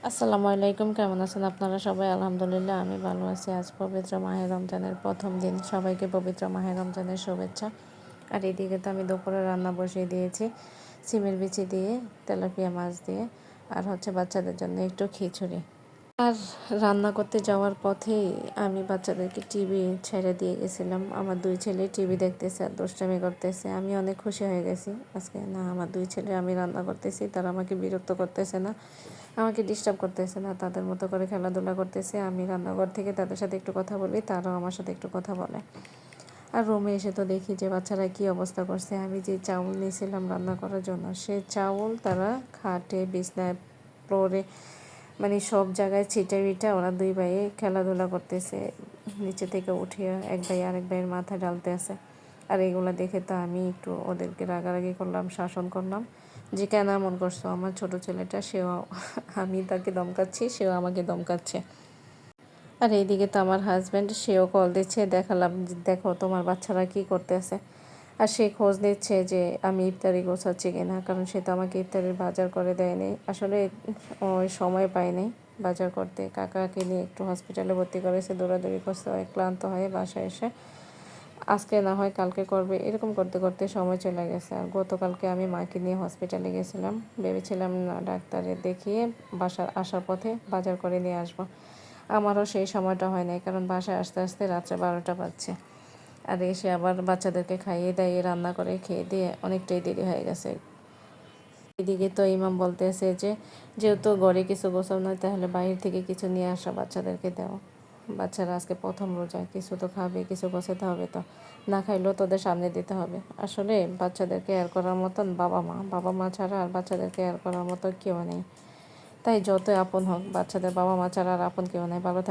আসসালামু আলাইকুম, কেমন আছেন আপনারা সবাই? আলহামদুলিল্লাহ আমি ভালো আছি। আজ পবিত্র মাহে রমজানের প্রথম দিন, সবাইকে পবিত্র মাহে রমজানের শুভেচ্ছা। আর এদিকে তো আমি দুপুরে রান্না বসিয়ে দিয়েছি সিমের বিচি দিয়ে, তেলাপিয়া মাছ দিয়ে, আর হচ্ছে বাচ্চাদের জন্য একটু খিচুড়ি। আর রান্না করতে যাওয়ার পথেই আমি বাচ্চাদেরকে টিভি ছেড়ে দিয়ে গেছিলাম। আমার দুই ছেলে টিভি দেখতেছে আর দুষ্টামি করতেছে। আমি অনেক খুশি হয়ে গেছি আজকে, না আমার দুই ছেলে, আমি রান্না করতেছি, তারা আমাকে বিরক্ত করতেছে না, আমাকে ডিস্টার্ব করতেছে না, তাদের মতো করে খেলাধুলা করতেছে। আমি রান্নাঘর থেকে তাদের সাথে একটু কথা বলি, তারাও আমার সাথে একটু কথা বলে। আর রুমে এসে তো দেখি যে বাচ্চারা কী অবস্থা করছে। আমি যে চাউল নিয়েছিলাম রান্না করার জন্য, সে চাউল তারা খাটে, বিছনায়, ফ্লোরে, মানে সব জায়গায় ছিটে বিটে ওরা দুই ভাইয়ে খেলাধুলা করতেছে। নিচে থেকে উঠিয়ে এক ভাই আরেক ভাইয়ের মাথায় ঢালতে আছে। আর এগুলো দেখে তো আমি একটু ওদেরকে রাগারাগি করলাম, শাসন করলাম যে কেন এমন করছো। আমার ছোট ছেলেটা, সেও আমি তাকে দমকাচ্ছি, সেও আমাকে দমকাচ্ছে। আর এইদিকে তো আমার হাজব্যান্ড, সেও কল দিচ্ছে, দেখালাম যে দেখো তোমার বাচ্চারা কী করতেছে। আর সে খোঁজ নিচ্ছে যে আমি ইফতারি গোছাচ্ছি কিনা, কারণ সে তো আমাকে ইফতারির বাজার করে দেয়নি। আসলে ওই সময় পায়নি বাজার করতে। কাকাকে নিয়ে একটু হসপিটালে ভর্তি করেছে, দৌড়াদৌড়ি করছে, অনেক ক্লান্ত হয়ে বাসায় এসে আজকে না হয় কালকে করবে, এরকম করতে করতে সময় চলে গেছে। আর গতকালকে আমি মাকে নিয়ে হসপিটালে গেছিলাম, ভেবেছিলাম না ডাক্তারে দেখিয়ে বাসার আসার পথে বাজার করে নিয়ে আসবো। আমারও সেই সময়টা হয় নাই, কারণ বাসায় আস্তে আস্তে রাত্রে 12টা বাজছে। আর এসে আবার বাচ্চাদেরকে খাইয়ে দাইয়ে রান্না করে খেয়ে দিয়ে অনেকটাই দেরি হয়ে গেছে। এদিকে তো ইমাম বলতেছে যে যেহেতু ঘরে কিছু গোছানো নয়, তাহলে বাইরে থেকে কিছু নিয়ে আসা বাচ্চাদেরকে দেওয়া। বাচ্চারা আজকে প্রথম রোজা, কিছু তো খাবে, কিছু গোছাতে হবে, তো না খাইলেও তোদের সামনে দিতে হবে। আসলে বাচ্চাদেরকে কেয়ার করার মতন বাবা মা ছাড়া আর বাচ্চাদেরকে কেয়ার করার মতো কেউ নেই। তাই যতই আপন হোক, বাচ্চাদের বাবা মা ছাড়া আর আপন কেউ নেই। ভালো